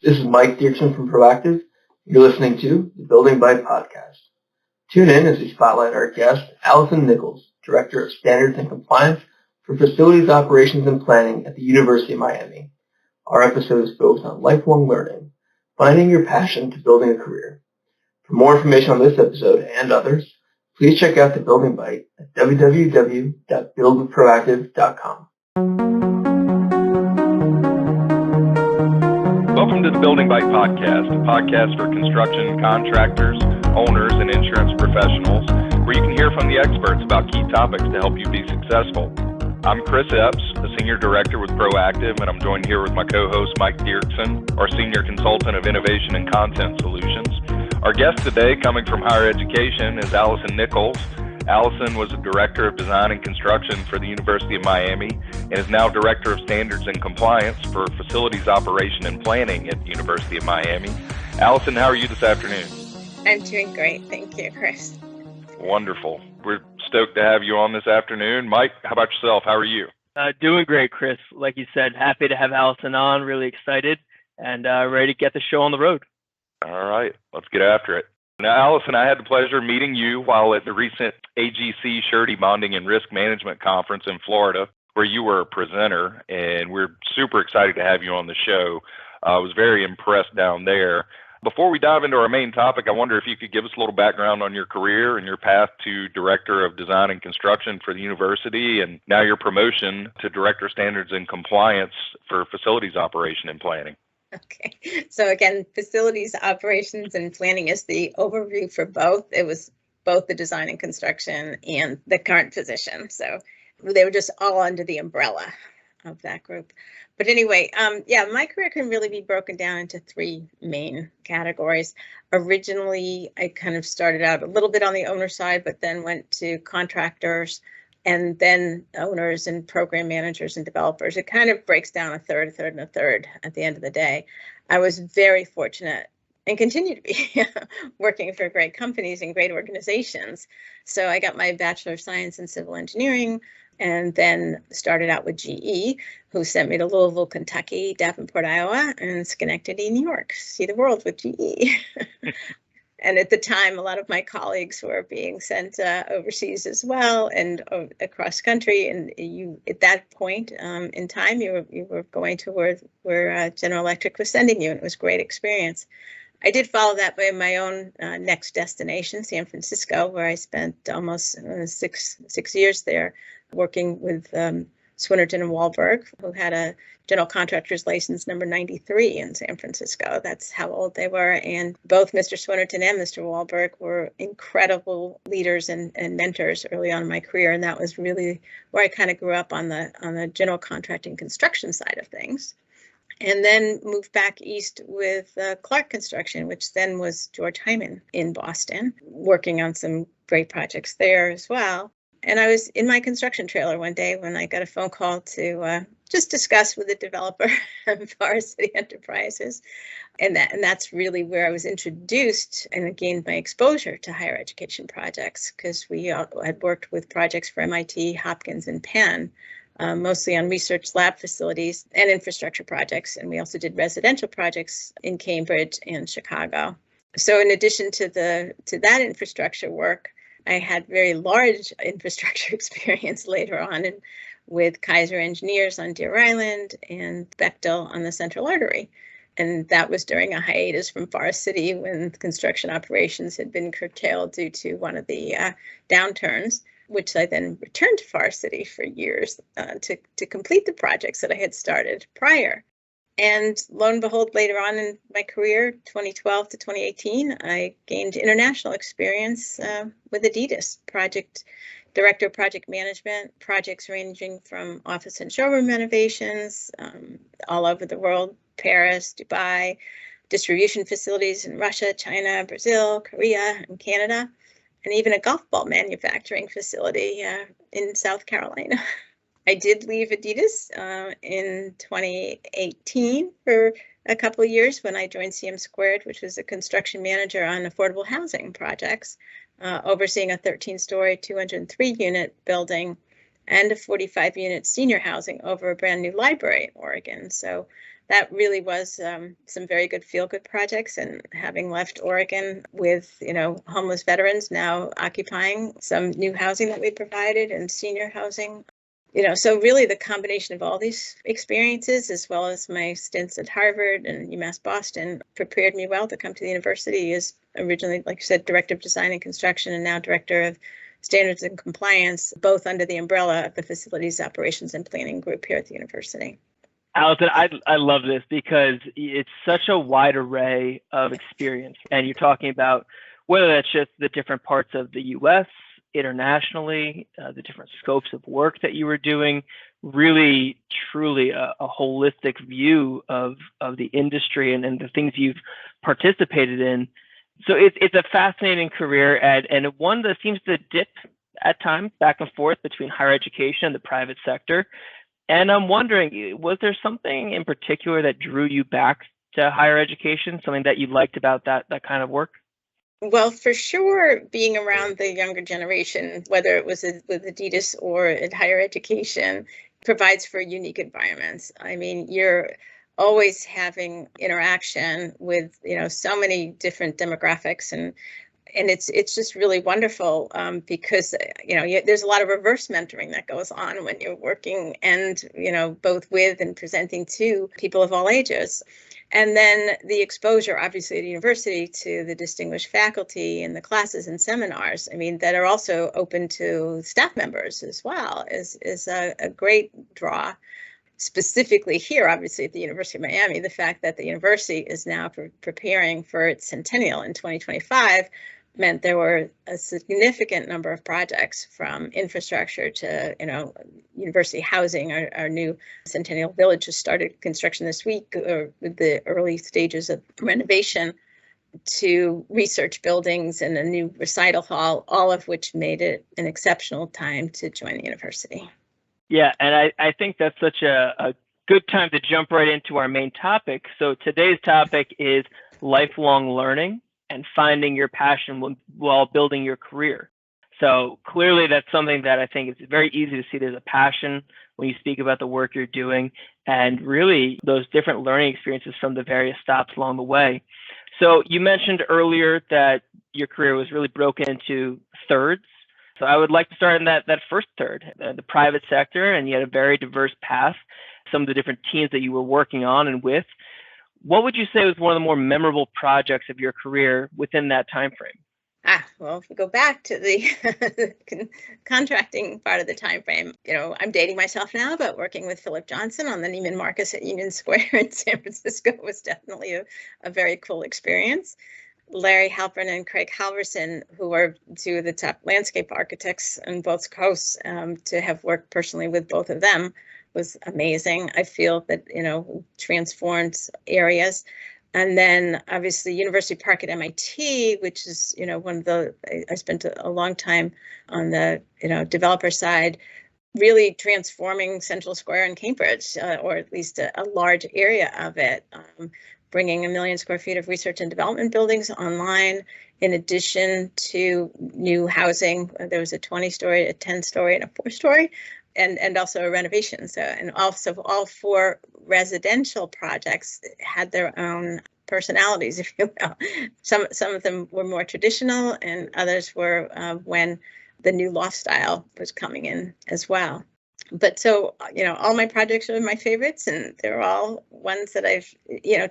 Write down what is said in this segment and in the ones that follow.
This is Mike Diercksen from Proactive. You're listening to the Building By Podcast. Tune in as we spotlight our guest, Allison Nichols, Director of Standards and Compliance for Facilities Operations and Planning at the University of Miami. Our episode is focused on lifelong learning, finding your passion to building a career. For more information on this episode and others, please check out the Building Bite at www.buildwithproactive.com. Welcome to the Building Bite Podcast, a podcast for construction contractors, owners, and insurance professionals, where you can hear from the experts about key topics to help you be successful. I'm Chris Epps, a Senior Director with Proactive, and I'm joined here with my co-host Mike Diercksen, our Senior Consultant of Innovation and Content Solutions. Our guest today, coming from higher education, is Allison Nichols. Allison was a Director of Design and Construction for the University of Miami and is now Director of Standards and Compliance for Facilities Operation and Planning at the University of Miami. Allison, how are you this afternoon? I'm doing great. Thank you, Chris. Wonderful. We're stoked to have you on this afternoon. Mike, how about yourself? How are you? Doing great, Chris. Like you said, happy to have Allison on, really excited, and ready to get the show on the road. All right, let's get after it. Now, Allison, I had the pleasure of meeting you while at the recent AGC Surety Bonding and Risk Management Conference in Florida, where you were a presenter, and we're super excited to have you on the show. I was very impressed down there. Before we dive into our main topic, I wonder if you could give us a little background on your career and your path to Director of Design and Construction for the university, and now your promotion to Director of Standards and Compliance for Facilities Operation and Planning. Okay, so again, facilities operations and planning is the overview for both. It was both the design and construction and the current position. So they were just all under the umbrella of that group. But anyway, my career can really be broken down into three main categories. Originally, I kind of started out a little bit on the owner side, but then went to contractors and then owners and program managers and developers. It kind of breaks down a third, and a third at the end of the day. I was very fortunate and continue to be working for great companies and great organizations. So I got my Bachelor of Science in Civil Engineering and then started out with GE, who sent me to Louisville, Kentucky, Davenport, Iowa, and Schenectady, New York, see the world with GE. And at the time, a lot of my colleagues were being sent overseas as well and across country. And you, at that point in time, you were going to where General Electric was sending you, and it was a great experience. I did follow that by my own next destination, San Francisco, where I spent almost 6 years there working with Swinnerton and Wahlberg, who had a general contractor's license number 93 in San Francisco. That's how old they were. And both Mr. Swinnerton and Mr. Wahlberg were incredible leaders and mentors early on in my career. And that was really where I kind of grew up on the general contracting construction side of things. And then moved back east with Clark Construction, which then was George Hyman in Boston, working on some great projects there as well. And I was in my construction trailer one day when I got a phone call to just discuss with the developer of Forest City Enterprises. And that's really where I was introduced and gained my exposure to higher education projects, because we had worked with projects for MIT, Hopkins, and Penn, mostly on research lab facilities and infrastructure projects. And we also did residential projects in Cambridge and Chicago. So in addition to that infrastructure work, I had very large infrastructure experience later on with Kaiser Engineers on Deer Island and Bechtel on the Central Artery. And that was during a hiatus from Forest City when construction operations had been curtailed due to one of the downturns, which I then returned to Forest City for years to complete the projects that I had started prior. And lo and behold, later on in my career, 2012 to 2018, I gained international experience with Adidas, Director of Project Management, projects ranging from office and showroom renovations all over the world, Paris, Dubai, distribution facilities in Russia, China, Brazil, Korea, and Canada, and even a golf ball manufacturing facility in South Carolina. I did leave Adidas in 2018 for a couple of years when I joined CM Squared, which was a construction manager on affordable housing projects, overseeing a 13-story, 203-unit building and a 45-unit senior housing over a brand new library in Oregon. So that really was some very good feel-good projects. And having left Oregon with, homeless veterans now occupying some new housing that we provided and senior housing. So really the combination of all these experiences, as well as my stints at Harvard and UMass Boston, prepared me well to come to the university as originally, like you said, Director of Design and Construction, and now Director of Standards and Compliance, both under the umbrella of the Facilities Operations and Planning group here at the university. Allison, I love this because it's such a wide array of experience. And you're talking about whether that's just the different parts of the U.S., internationally, the different scopes of work that you were doing, really, truly a holistic view of the industry and the things you've participated in. So it's a fascinating career, and one that seems to dip at times back and forth between higher education and the private sector. And I'm wondering, was there something in particular that drew you back to higher education, something that you liked about that kind of work? Well, for sure, being around the younger generation, whether it was with Adidas or in higher education, provides for unique environments. I mean, you're always having interaction with, so many different demographics, and it's just really wonderful because, there's a lot of reverse mentoring that goes on when you're working and, both with and presenting to people of all ages. And then the exposure, obviously, at the university to the distinguished faculty and the classes and seminars, that are also open to staff members as well, is a great draw. Specifically here, obviously, at the University of Miami, the fact that the university is now preparing for its centennial in 2025 meant there were a significant number of projects, from infrastructure to, university housing. Our new Centennial Village just started construction this week, with the early stages of renovation, to research buildings and a new recital hall, all of which made it an exceptional time to join the university. Yeah, and I think that's such a good time to jump right into our main topic. So today's topic is lifelong learning and finding your passion while building your career. So clearly that's something that I think it's very easy to see there's a passion when you speak about the work you're doing, and really those different learning experiences from the various stops along the way. So you mentioned earlier that your career was really broken into thirds. So I would like to start in that first third, the private sector, and you had a very diverse path, some of the different teams that you were working on and with. What would you say was one of the more memorable projects of your career within that time frame? Well, if we go back to the contracting part of the time frame, I'm dating myself now, but working with Philip Johnson on the Neiman Marcus at Union Square in San Francisco was definitely a very cool experience. Larry Halpern and Craig Halverson, who are two of the top landscape architects on both coasts, to have worked personally with both of them was amazing. I feel that, transformed areas. And then obviously University Park at MIT, which is, I spent a long time on the, developer side, really transforming Central Square in Cambridge, or at least a large area of it, bringing 1 million square feet of research and development buildings online, in addition to new housing. There was a 20-story, a 10-story, and a 4-story. And also a renovation. So, and also all 4 residential projects had their own personalities, if you will. Some of them were more traditional, and others were when the new loft style was coming in as well. But so, all my projects are my favorites, and they're all ones that I've,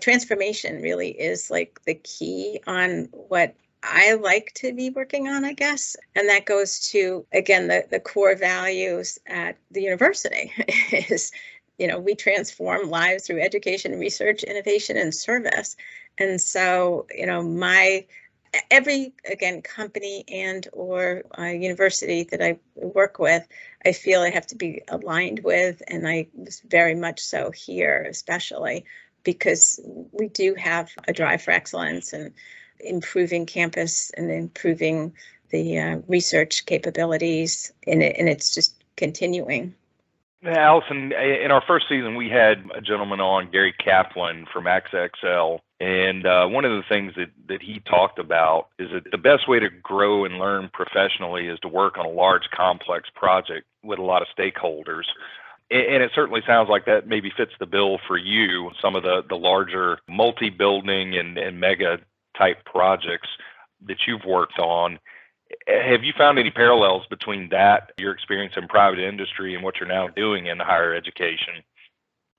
transformation really is like the key on what I like to be working on, I guess. And that goes to, again, the core values at the university is, we transform lives through education, research, innovation, and service. And so, every company and or university that I work with, I feel I have to be aligned with, and I was very much so here, especially because we do have a drive for excellence and improving campus and improving the research capabilities, and it's just continuing. Allison, in our first season, we had a gentleman on, Gary Kaplan from AXXL, and one of the things that he talked about is that the best way to grow and learn professionally is to work on a large, complex project with a lot of stakeholders. And it certainly sounds like that maybe fits the bill for you, some of the larger multi-building and mega type projects that you've worked on. Have you found any parallels between that, your experience in private industry, and what you're now doing in higher education?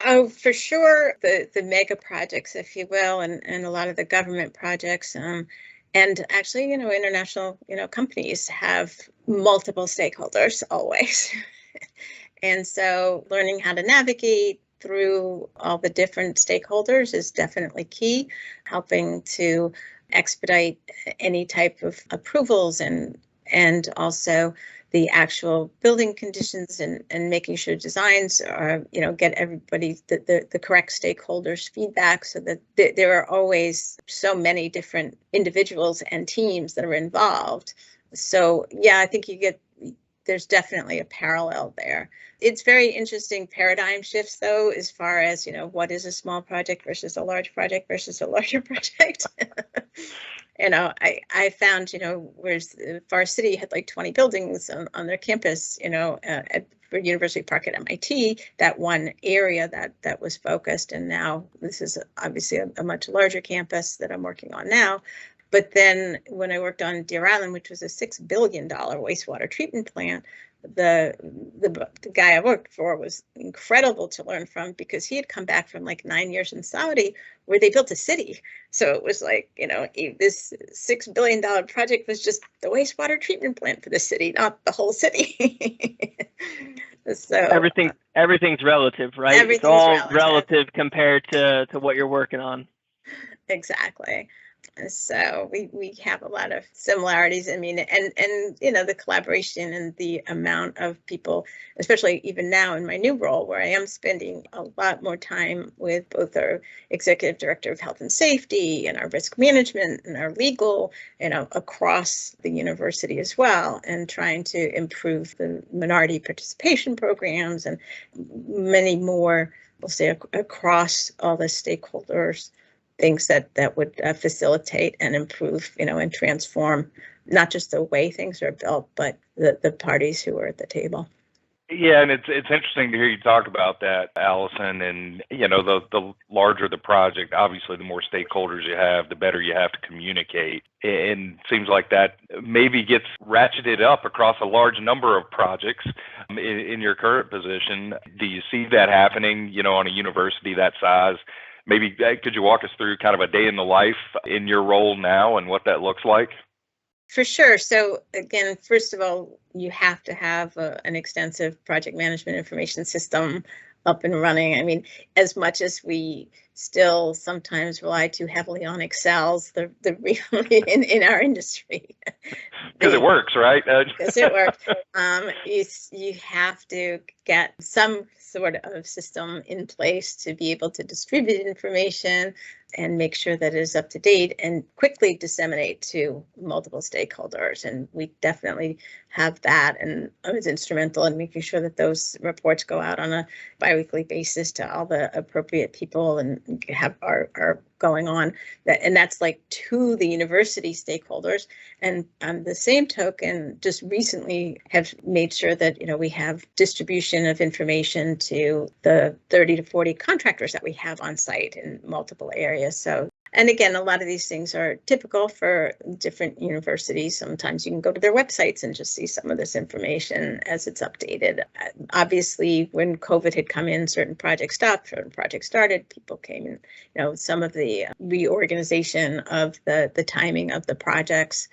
Oh, for sure, the mega projects, if you will, and a lot of the government projects, and actually, international, companies have multiple stakeholders always. And so learning how to navigate through all the different stakeholders is definitely key, helping to expedite any type of approvals and also the actual building conditions and making sure designs are, get everybody the correct stakeholders feedback, so that there are always so many different individuals and teams that are involved. So yeah, I think there's definitely a parallel there. It's very interesting paradigm shifts, though, as far as, what is a small project versus a large project versus a larger project. I found, whereas Forest City had like 20 buildings on their campus, for University Park at MIT, that one area that was focused. And now this is obviously a much larger campus that I'm working on now. But then when I worked on Deer Island, which was a $6 billion wastewater treatment plant, the guy I worked for was incredible to learn from, because he had come back from like 9 years in Saudi where they built a city. So it was like, this $6 billion project was just the wastewater treatment plant for the city, not the whole city. So everything's relative, right? Everything's it's all relative compared to what you're working on. Exactly. So we have a lot of similarities. I mean, and the collaboration and the amount of people, especially even now in my new role, where I am spending a lot more time with both our executive director of health and safety and our risk management and our legal, across the university as well, and trying to improve the minority participation programs and many more, we'll say, across all the stakeholders, things that would facilitate and improve, and transform not just the way things are built, but the parties who are at the table. Yeah, and it's interesting to hear you talk about that, Allison. And the larger the project, obviously, the more stakeholders you have, the better you have to communicate. And it seems like that maybe gets ratcheted up across a large number of projects in your current position. Do you see that happening, on a university that size? Maybe could you walk us through kind of a day in the life in your role now and what that looks like? For sure. So again, first of all, you have to have an extensive project management information system up and running. I mean, as much as we still sometimes rely too heavily on Excels, the really in our industry. Because it works, right? Because it works. You have to get some sort of system in place to be able to distribute information and make sure that it is up to date and quickly disseminate to multiple stakeholders. And we definitely have that, and I was instrumental in making sure that those reports go out on a biweekly basis to all the appropriate people and are going on that, and that's like to the university stakeholders. And on the same token, just recently have made sure that we have distribution of information to the 30 to 40 contractors that we have on site in multiple areas. So, and again, a lot of these things are typical for different universities. Sometimes you can go to their websites and just see some of this information as it's updated. Obviously, when COVID had come in, certain projects stopped, certain projects started, people came in, some of the reorganization of the timing of the projects,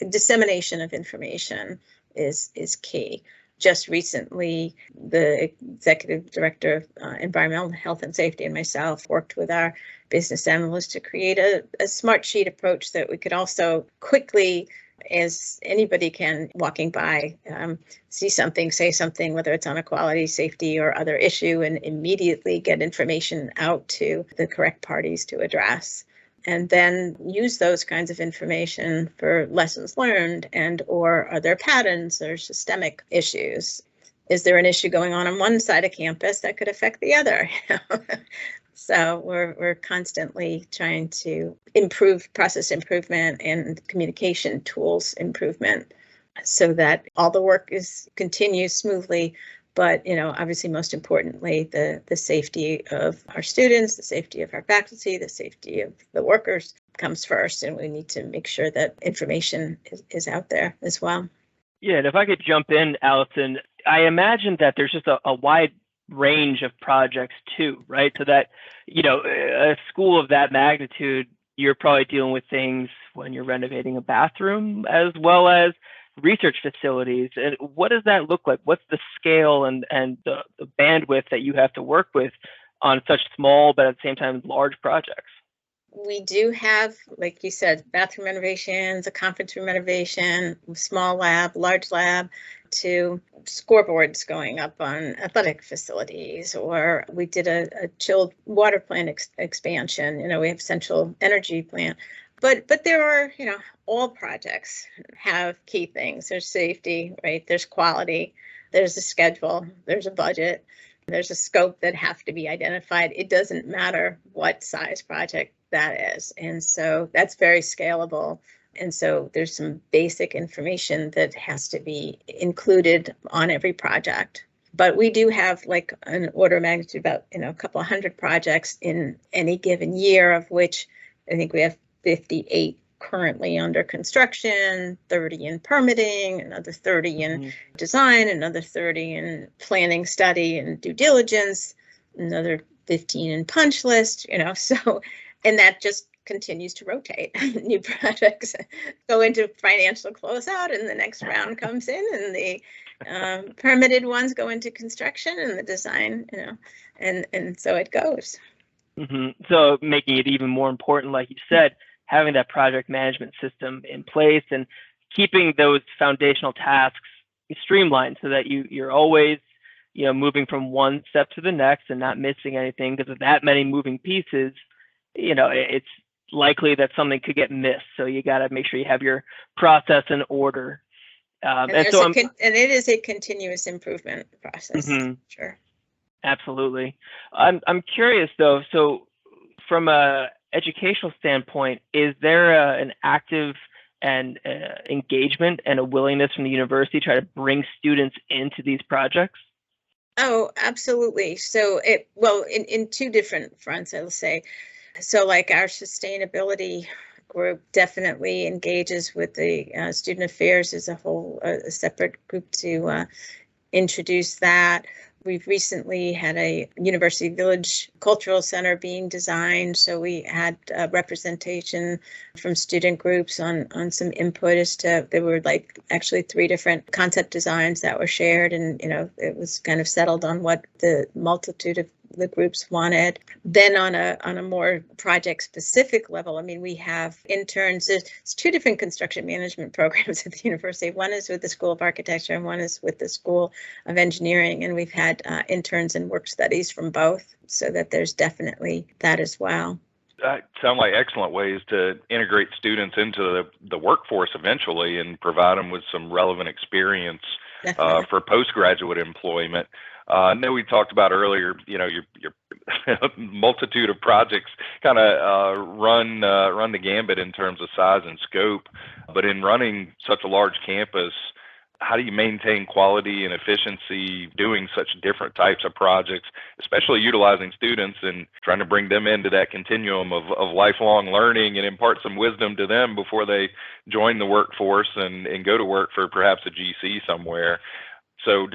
dissemination of information is key. Just recently, the executive director of environmental health and safety and myself worked with our business analyst to create a smart sheet approach that we could also quickly, as anybody can walking by, see something, say something, whether it's on a quality, safety, or other issue, and immediately get information out to the correct parties to address. And then use those kinds of information for lessons learned and or are there patterns or systemic issues? Is there an issue going on one side of campus that could affect the other? So we're constantly trying to improve process improvement and communication tools improvement so that all the work continues smoothly, But, obviously, most importantly, the safety of our students, the safety of our faculty, the safety of the workers comes first. And we need to make sure that information is out there as well. Yeah, and if I could jump in, Allison, I imagine that there's just a wide range of projects too, right? So that, a school of that magnitude, you're probably dealing with things when you're renovating a bathroom as well as research facilities. And what does that look like? What's the scale and the bandwidth that you have to work with on such small but at the same time large projects? We do have, like you said, bathroom renovations, a conference room renovation, small lab, large lab, to scoreboards going up on athletic facilities, or we did a chilled water plant expansion. We have central energy plant. But there are, all projects have key things. There's safety, right? There's quality, there's a schedule, there's a budget, there's a scope that have to be identified. It doesn't matter what size project that is. And so that's very scalable. And so there's some basic information that has to be included on every project. But we do have like an order of magnitude about, a couple of hundred projects in any given year, of which I think we have 58 currently under construction, 30 in permitting, another 30 in design, another 30 in planning, study, and due diligence, another 15 in punch list, so, and that just continues to rotate. New projects go into financial closeout, and the next round comes in, and the permitted ones go into construction, and the design, and so it goes. So making it even more important, like you said, having that project management system in place and keeping those foundational tasks streamlined so that you're always, moving from one step to the next and not missing anything, because of that many moving pieces, it's likely that something could get missed. So you got to make sure you have your process in order. And it is a continuous improvement process. Sure. Absolutely. I'm curious though. So from a educational standpoint, is there an active and engagement and a willingness from the university to try to bring students into these projects? Oh, absolutely. So in two different fronts, I'll say. So like our sustainability group definitely engages with the student affairs as a whole, a separate group to introduce that. We've recently had a University Village Cultural Center being designed, so we had representation from student groups on some input as to, there were like actually 3 different concept designs that were shared, and it was kind of settled on what the multitude of the groups wanted. Then on a more project specific level, we have interns. There's 2 different construction management programs at the university. One is with the School of Architecture and one is with the School of Engineering. And we've had interns and work studies from both, so that there's definitely that as well. That sound like excellent ways to integrate students into the workforce eventually and provide them with some relevant experience for postgraduate employment. I know we talked about earlier, your multitude of projects kind of run the gambit in terms of size and scope. But in running such a large campus, how do you maintain quality and efficiency doing such different types of projects, especially utilizing students and trying to bring them into that continuum of lifelong learning and impart some wisdom to them before they join the workforce and go to work for perhaps a GC somewhere? So,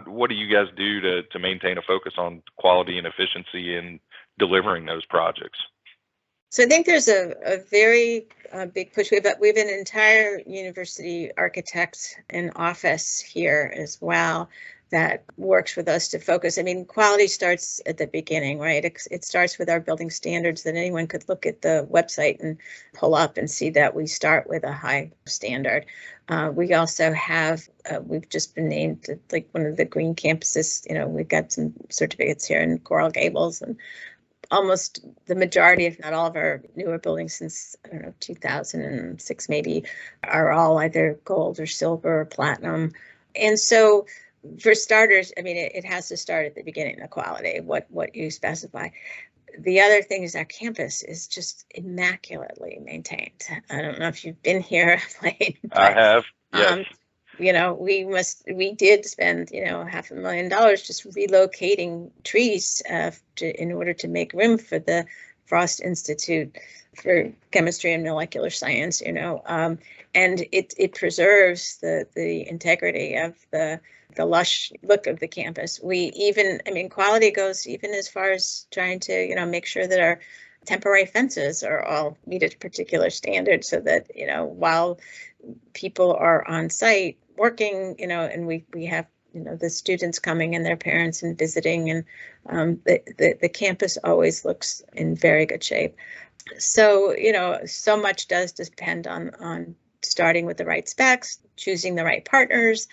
what do you guys do to maintain a focus on quality and efficiency in delivering those projects? So I think there's a very big push. We have an entire university architect and office here as well that works with us to focus. Quality starts at the beginning, right? It starts with our building standards that anyone could look at the website and pull up and see that we start with a high standard. We also have, we've just been named like one of the green campuses. We've got some certificates here in Coral Gables, and almost the majority, if not all, of our newer buildings since, 2006 maybe, are all either gold or silver or platinum. And so for starters, it has to start at the beginning, the quality, what you specify. The other thing is our campus is just immaculately maintained. I don't know if you've been here, Blaine. I have, yes. we did spend, $500,000 just relocating trees in order to make room for the Frost Institute for Chemistry and Molecular Science, and it preserves the integrity of the lush look of the campus. Quality goes even as far as trying to, make sure that our temporary fences are all meet a particular standard so that, while people are on site working, and we have, the students coming and their parents and visiting, and the campus always looks in very good shape. So, so much does depend on starting with the right specs, choosing the right partners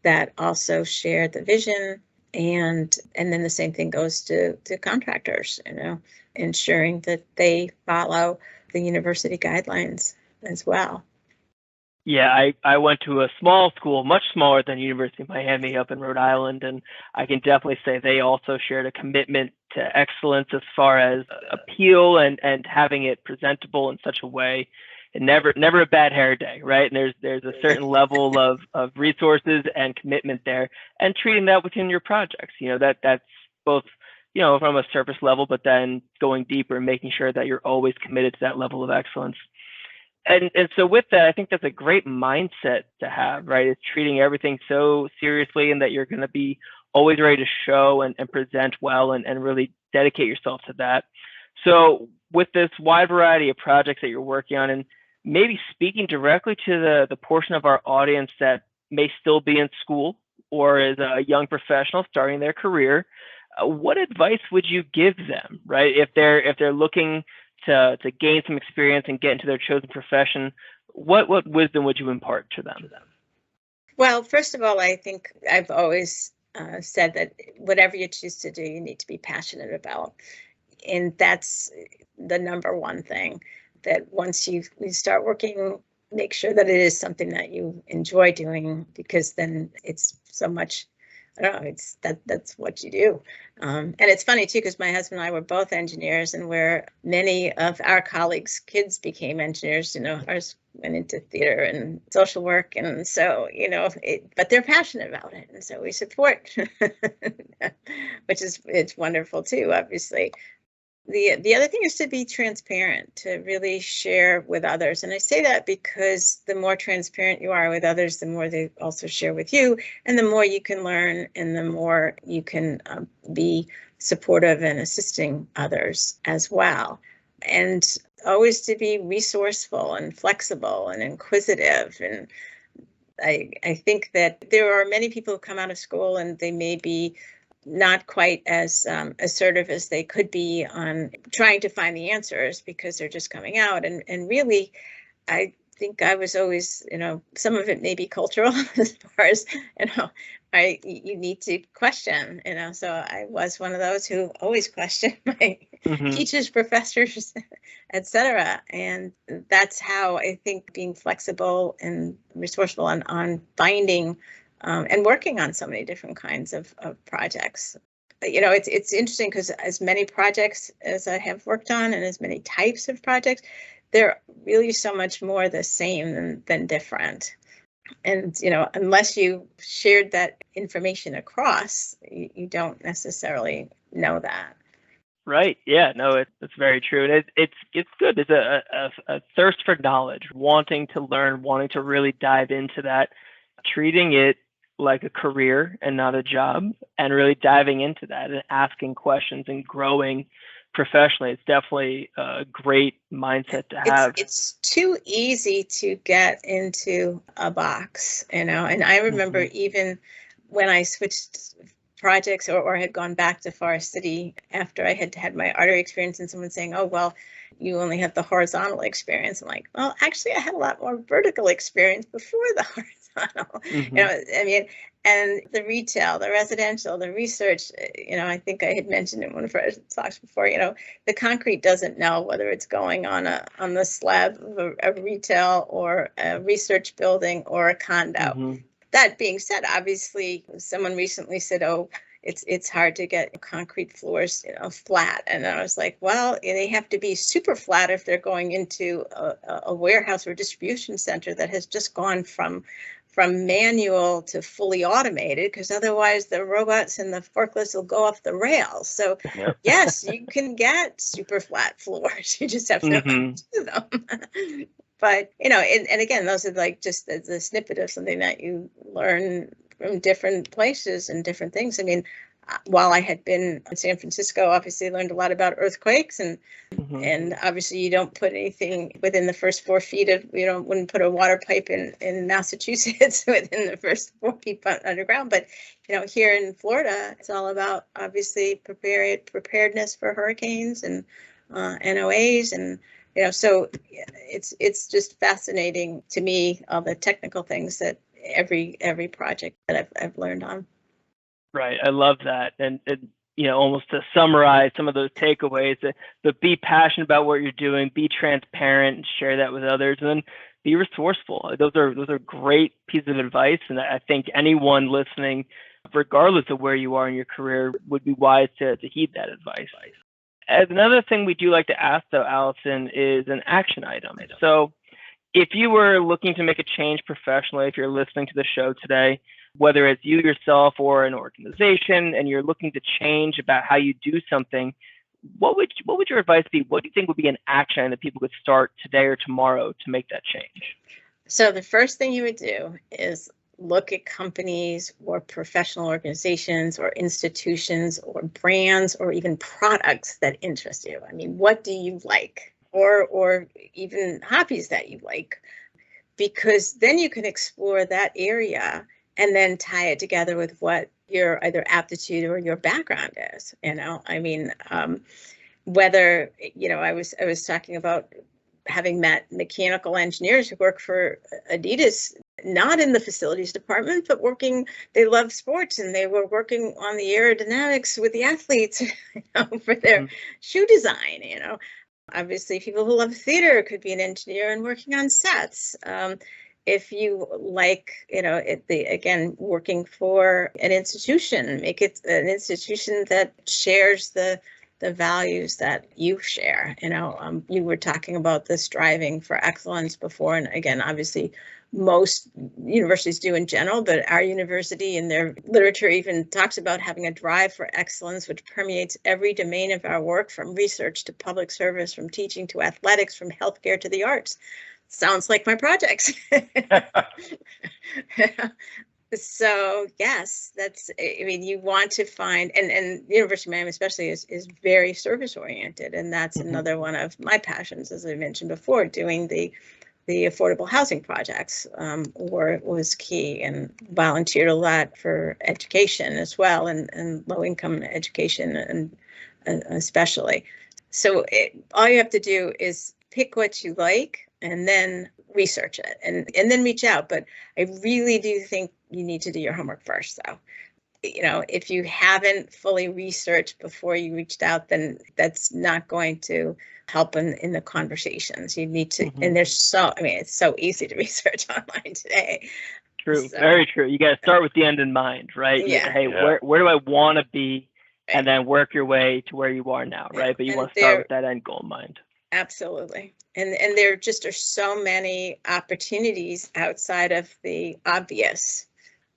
that also share the vision. And then the same thing goes to contractors, ensuring that they follow the university guidelines as well. Yeah, I went to a small school, much smaller than University of Miami up in Rhode Island, and I can definitely say they also shared a commitment to excellence as far as appeal and having it presentable in such a way. And never a bad hair day, right? And there's a certain level of resources and commitment there, and treating that within your projects. That's both, from a surface level, but then going deeper and making sure that you're always committed to that level of excellence. And so with that, I think that's a great mindset to have, right? It's treating everything so seriously, and that you're going to be always ready to show and present well and really dedicate yourself to that. So with this wide variety of projects that you're working on, and maybe speaking directly to the portion of our audience that may still be in school or is a young professional starting their career, what advice would you give them, right? If they're looking to gain some experience and get into their chosen profession, what wisdom would you impart to them? Well, first of all, I think I've always said that whatever you choose to do, you need to be passionate about. And that's the number one thing, that once you start working, make sure that it is something that you enjoy doing, because then it's so much, that's what you do. And it's funny too, because my husband and I were both engineers, and where many of our colleagues' kids became engineers, ours went into theater and social work. And so, but they're passionate about it. And so we support, it's wonderful too, obviously. The other thing is to be transparent, to really share with others. And I say that because the more transparent you are with others, the more they also share with you, and the more you can learn, and the more you can be supportive and assisting others as well. And always to be resourceful and flexible and inquisitive. And I think that there are many people who come out of school and they may be not quite as assertive as they could be on trying to find the answers, because they're just coming out. And really, I think I was always, some of it may be cultural as far as, you need to question, so I was one of those who always questioned my teachers, professors, etc. And that's how I think being flexible and resourceful on finding and working on so many different kinds of projects. It's interesting, because as many projects as I have worked on, and as many types of projects, they're really so much more the same than different. And, unless you shared that information across, you don't necessarily know that. Right. Yeah, no, it's very true. And it's good. There's a thirst for knowledge, wanting to learn, wanting to really dive into that, treating it like a career and not a job, and really diving into that and asking questions and growing professionally. It's definitely a great mindset to have. It's too easy to get into a box, and I remember even when I switched projects or had gone back to Forest City after I had my artery experience, and someone saying, oh, well, you only have the horizontal experience. I'm like, well, actually, I had a lot more vertical experience before the horizontal. And the retail, the residential, the research, I think I had mentioned in one of our talks before, the concrete doesn't know whether it's going on the slab of a retail or a research building or a condo. That being said, obviously, someone recently said, oh, it's hard to get concrete floors, flat. And I was like, well, they have to be super flat if they're going into a warehouse or distribution center that has just gone from from manual to fully automated, because otherwise the robots and the forklifts will go off the rails. So Yep. yes, you can get super flat floors. You just have to know how to do them. But, and again, those are like just the snippet of something that you learn from different places and different things. I mean, while I had been in San Francisco, obviously learned a lot about earthquakes, and obviously you don't put anything within the first 4 feet of, wouldn't put a water pipe in Massachusetts within the first 4 feet underground. But, here in Florida, it's all about obviously preparedness for hurricanes and NOAs. And, so it's just fascinating to me, all the technical things that every project that I've learned on. Right. I love that. And almost to summarize some of those takeaways, but be passionate about what you're doing, be transparent and share that with others, and then be resourceful. Those are great pieces of advice. And I think anyone listening, regardless of where you are in your career, would be wise to heed that advice. As another thing we do like to ask, though, Allison, is an action item. So if you were looking to make a change professionally, if you're listening to the show today, whether it's you yourself or an organization, and you're looking to change about how you do something, what would your advice be? What do you think would be an action that people could start today or tomorrow to make that change? So the first thing you would do is look at companies or professional organizations or institutions or brands or even products that interest you. I mean, what do you like? Or even hobbies that you like? Because then you can explore that area and then tie it together with what your either aptitude or your background is. I mean, whether, I was talking about having met mechanical engineers who work for Adidas, not in the facilities department, but they love sports, and they were working on the aerodynamics with the athletes, for their shoe design. Obviously, people who love theater could be an engineer and working on sets. If you like, again, working for an institution, make it an institution that shares the values that you share. You were talking about the striving for excellence before, and again, obviously, most universities do in general, but our university in their literature even talks about having a drive for excellence, which permeates every domain of our work, from research to public service, from teaching to athletics, from healthcare to the arts. Sounds like my projects. So yes, you want to find, and the University of Miami especially is very service oriented. And that's another one of my passions, as I mentioned before, doing the affordable housing projects was key, and volunteered a lot for education as well, and low income education and especially. So all you have to do is pick what you like and then research it and then reach out. But I really do think you need to do your homework first, though. If you haven't fully researched before you reached out, then that's not going to help in the conversations. You need to, and it's so easy to research online today. True, so, very true. You got to start with the end in mind, right? Yeah. Where do I want to be? Right. And then work your way to where you are now, right? But you want to start with that end goal in mind. Absolutely. And there just are so many opportunities outside of the obvious.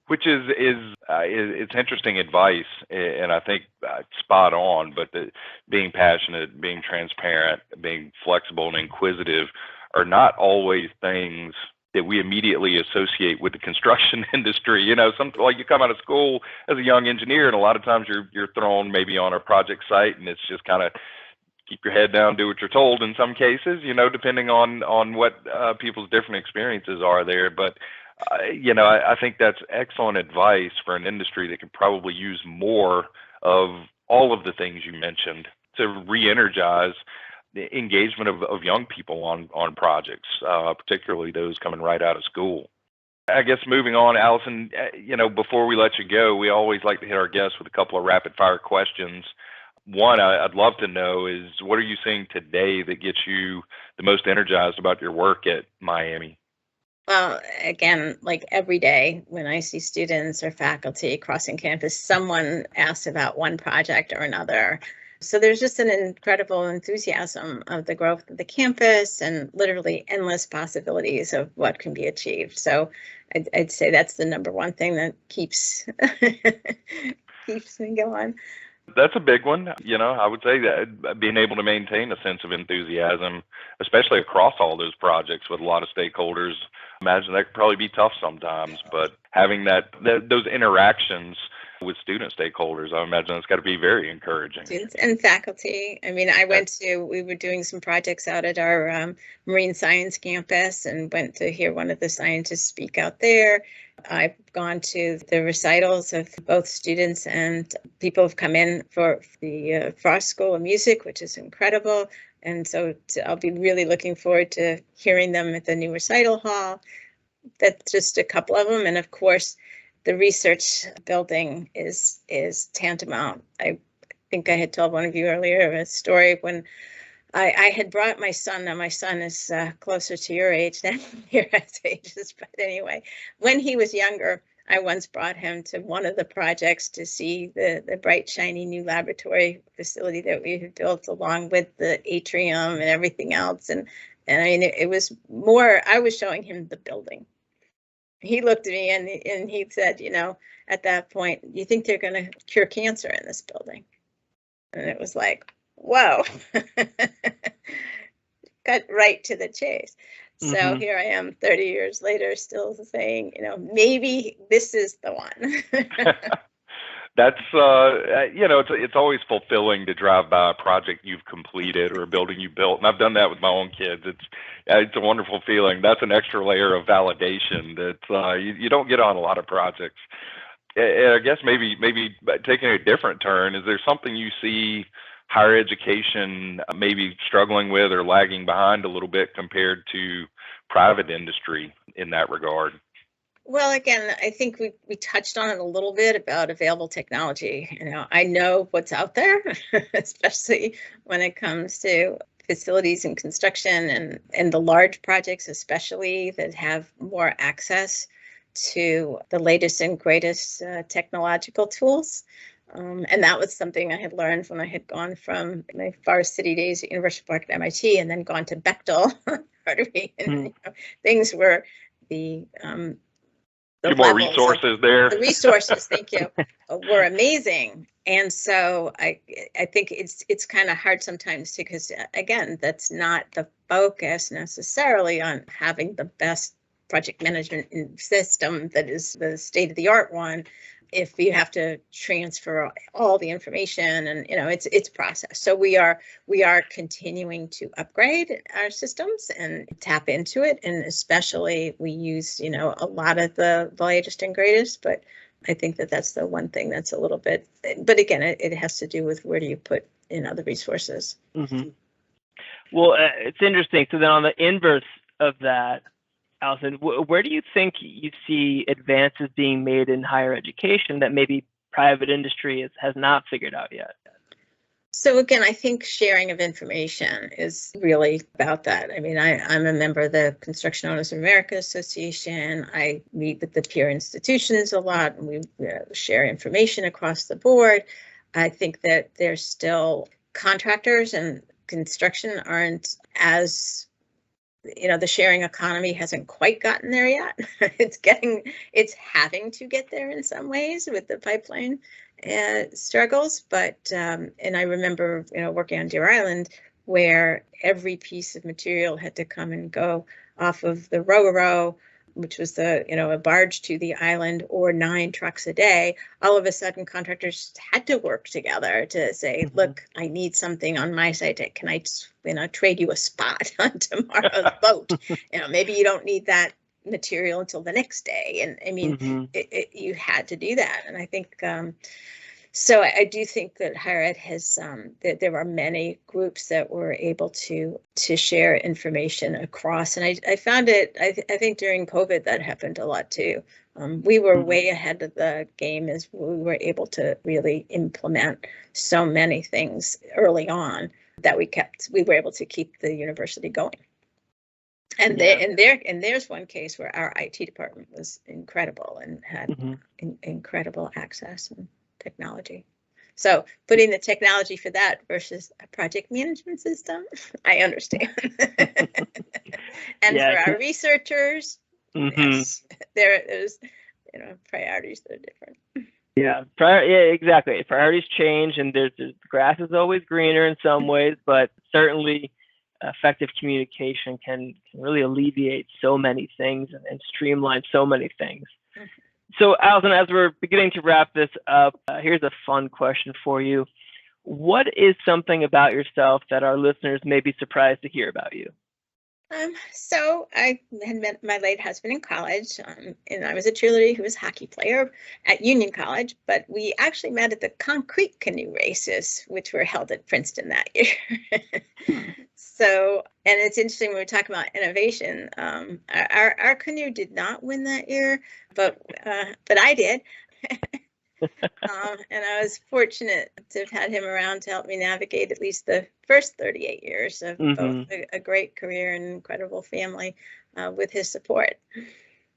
Which is it's interesting advice, and I think spot on. But being passionate, being transparent, being flexible and inquisitive are not always things that we immediately associate with the construction industry. Something like you come out of school as a young engineer, and a lot of times you're thrown maybe on a project site, and it's just kind of keep your head down, do what you're told in some cases, depending on what people's different experiences are there. But I think that's excellent advice for an industry that could probably use more of all of the things you mentioned to re-energize the engagement of young people on projects, particularly those coming right out of school. I guess moving on, Allison, before we let you go, we always like to hit our guests with a couple of rapid fire questions. One I'd love to know is, what are you seeing today that gets you the most energized about your work at Miami? Well, again, like every day when I see students or faculty crossing campus, someone asks about one project or another. So there's just an incredible enthusiasm of the growth of the campus and literally endless possibilities of what can be achieved. So I'd say that's the number one thing that keeps keeps me going. That's a big one. I would say that being able to maintain a sense of enthusiasm, especially across all those projects with a lot of stakeholders, imagine that could probably be tough sometimes, but having those interactions with student stakeholders, I imagine it's got to be very encouraging. Students and faculty. I mean, we were doing some projects out at our marine science campus and went to hear one of the scientists speak out there. I've gone to the recitals of both students and people have come in for the Frost School of Music, which is incredible. And so I'll be really looking forward to hearing them at the new recital hall. That's just a couple of them. And of course, the research building is tantamount. I think I had told one of you earlier a story when I had brought my son. Now my son is closer to your age than your ages, but anyway, when he was younger, I once brought him to one of the projects to see the bright, shiny new laboratory facility that we had built along with the atrium and everything else. And I mean, it was more, I was showing him the building. He looked at me and he said, at that point, you think they're going to cure cancer in this building? And it was like, whoa, cut right to the chase. So here I am 30 years later, still saying, maybe this is the one. That's, it's always fulfilling to drive by a project you've completed or a building you built. And I've done that with my own kids. It's a wonderful feeling. That's an extra layer of validation that you don't get on a lot of projects. And I guess maybe taking a different turn, is there something you see higher education maybe struggling with or lagging behind a little bit compared to private industry in that regard? Well, again, I think we touched on it a little bit about available technology. I know what's out there, especially when it comes to facilities and construction and the large projects, especially that have more access to the latest and greatest technological tools. And that was something I had learned when I had gone from my Forest City days at University of Park at MIT and then gone to Bechtel. And, things were the more resources there. The resources, thank you, were amazing. And so I think it's kind of hard sometimes because, again, that's not the focus necessarily on having the best project management system that is the state-of-the-art one. If you have to transfer all the information and, it's process. So we are continuing to upgrade our systems and tap into it. And especially we use, a lot of the latest and greatest, but I think that's the one thing that's a little bit, but again, it has to do with where do you put in other resources. Mm-hmm. Well, it's interesting. So then on the inverse of that, Allison, where do you think you see advances being made in higher education that maybe private industry has not figured out yet? So again, I think sharing of information is really about that. I mean, I'm a member of the Construction Owners of America Association. I meet with the peer institutions a lot, and we share information across the board. I think that there's still contractors and construction aren't as, the sharing economy hasn't quite gotten there yet. It's having to get there in some ways with the pipeline struggles. But, and I remember, working on Deer Island where every piece of material had to come and go off of the Ro-Ro, which was a barge to the island, or 9 trucks a day. All of a sudden, contractors had to work together to say, look, I need something on my site. Can I trade you a spot on tomorrow's boat? Maybe you don't need that material until the next day. And I mean, you had to do that. And I think, so I do think that higher ed has, that there are many groups that were able to share information across. And I found it, I think during COVID that happened a lot too. We were way ahead of the game as we were able to really implement so many things early on that we were able to keep the university going. And there's one case where our IT department was incredible and had incredible access and technology. So putting the technology for that versus a project management system, I understand. And Yeah, for our researchers, yes, there's priorities that are different. Yeah, exactly. Priorities change, and the grass is always greener in some ways, but certainly effective communication can really alleviate so many things and streamline so many things. So, Allison, as we're beginning to wrap this up, here's a fun question for you. What is something about yourself that our listeners may be surprised to hear about you? So I had met my late husband in college, and I was a cheerleader who was a hockey player at Union College, but we actually met at the concrete canoe races, which were held at Princeton that year. So, and it's interesting when we talk about innovation, our canoe did not win that year, but I did. And I was fortunate to have had him around to help me navigate at least the first 38 years of both a great career and incredible family with his support.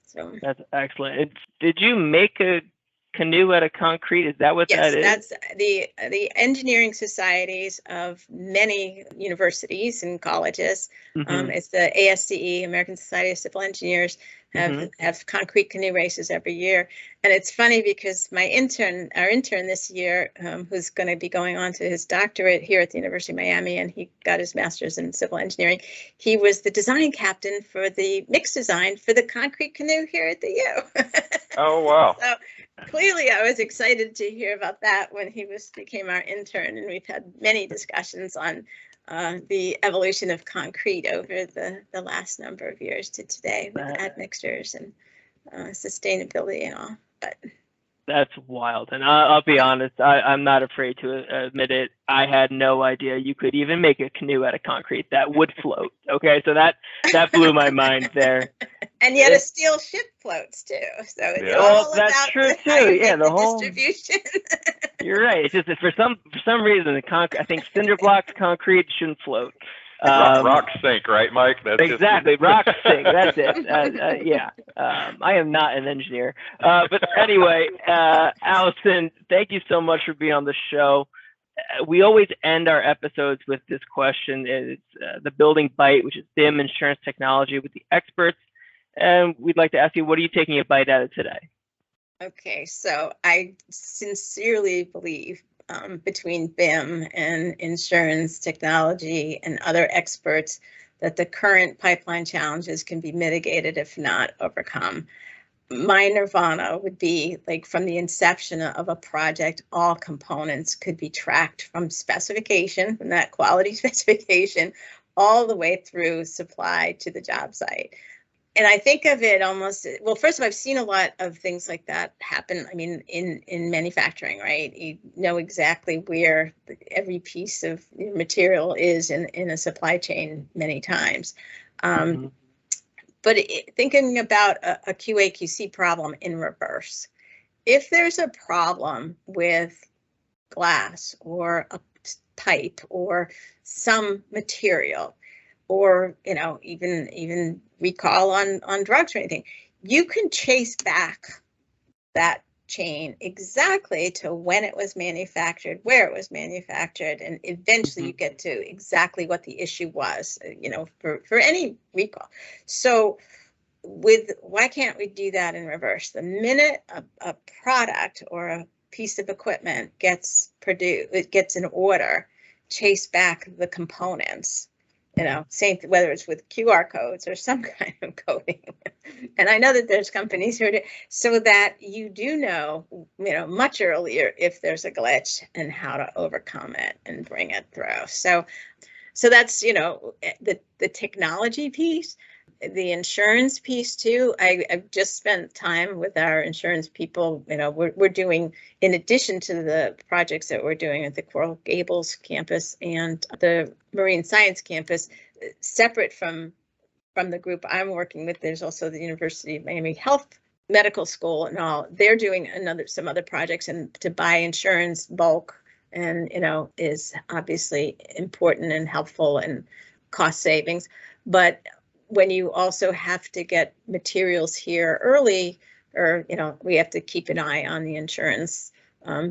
So that's excellent. Did you make a canoe out of concrete? Is that what that is? Yes, that's the engineering societies of many universities and colleges. It's the ASCE, American Society of Civil Engineers, have concrete canoe races every year. And it's funny because our intern this year, who's going to be going on to his doctorate here at the University of Miami, and he got his master's in civil engineering, he was the design captain for the mixed design for the concrete canoe here at the U. Oh, wow. So clearly I was excited to hear about that when he became our intern, and we've had many discussions on the evolution of concrete over the last number of years to today with admixtures and sustainability and all. But that's wild. And I'll be honest, I'm not afraid to admit it. I had no idea you could even make a canoe out of concrete that would float. Okay, so that blew my mind there. And yet a steel ship floats too. So it's all that's about true too. Yeah, the whole distribution. You're right. It's just that for some reason I think cinder blocks concrete shouldn't float. Rocks sink, right, Mike? That's exactly. Rocks sink. That's it. Yeah. I am not an engineer. But anyway, Allison, thank you so much for being on the show. We always end our episodes with this question. It's the building bite, which is BIM insurance technology with the experts. And we'd like to ask you, what are you taking a bite out of today? Okay, so I sincerely believe between BIM and insurance technology and other experts that the current pipeline challenges can be mitigated, if not overcome. My nirvana would be like from the inception of a project, all components could be tracked from specification, from that quality specification, all the way through supply to the job site. And I think of it almost, well, first of all, I've seen a lot of things like that happen. I mean, in manufacturing, right? You know exactly where every piece of material is in a supply chain many times. But thinking about a QA/QC problem in reverse, if there's a problem with glass or a pipe or some material, or even recall on drugs or anything, you can trace back that chain exactly to when it was manufactured, where it was manufactured, and eventually you get to exactly what the issue was, for any recall. So why can't we do that in reverse? The minute a product or a piece of equipment gets produced, it gets an order, chase back the components. Same, whether it's with QR codes or some kind of coding. And I know that there's companies who do, so that you do know, much earlier if there's a glitch and how to overcome it and bring it through. So that's, the technology piece. The insurance piece too. I've just spent time with our insurance people. We're doing, in addition to the projects that we're doing at the Coral Gables campus and the Marine Science campus, separate from the group I'm working with, there's also the University of Miami Health Medical School and all. They're doing some other projects, and to buy insurance bulk and is obviously important and helpful and cost savings, but when you also have to get materials here early, or we have to keep an eye on the insurance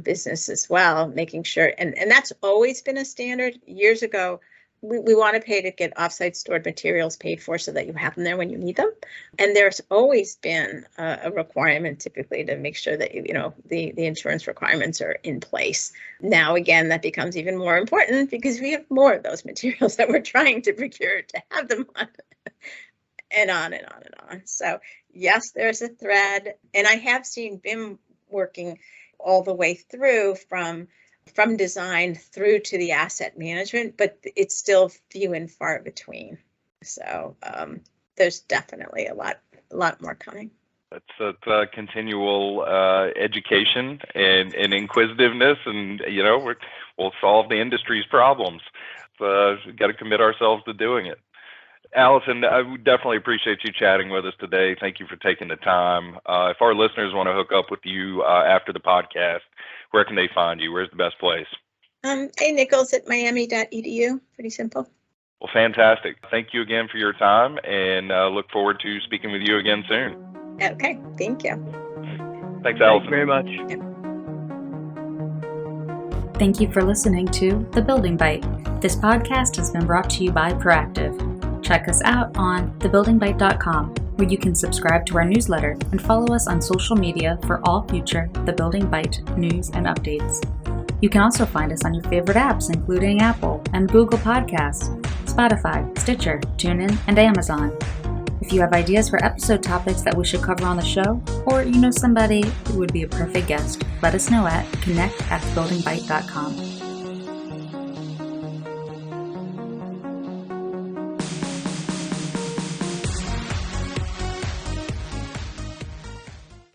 business as well, making sure, and that's always been a standard. Years ago, we want to pay to get offsite stored materials paid for so that you have them there when you need them. And there's always been a requirement typically to make sure that, the insurance requirements are in place. Now, again, that becomes even more important because we have more of those materials that we're trying to procure to have them on. And on and on and on. So yes, there's a thread. And I have seen BIM working all the way through from design through to the asset management, but it's still few and far between. So there's definitely a lot more coming. It's a continual education and inquisitiveness, and we'll solve the industry's problems. We've got to commit ourselves to doing it. Allison, I would definitely appreciate you chatting with us today. Thank you for taking the time. If our listeners want to hook up with you after the podcast, where can they find you? Where's the best place? Nichols@miami.edu. Pretty simple. Well, fantastic. Thank you again for your time, and look forward to speaking with you again soon. Okay. Thank you. Thanks, Allison. Thank you very much. Thank you for listening to The Building Bite. This podcast has been brought to you by Proactive. Check us out on thebuildingbite.com, where you can subscribe to our newsletter and follow us on social media for all future The Building Bite news and updates. You can also find us on your favorite apps, including Apple and Google Podcasts, Spotify, Stitcher, TuneIn, and Amazon. If you have ideas for episode topics that we should cover on the show, or you know somebody who would be a perfect guest, let us know at connect@thebuildingbite.com.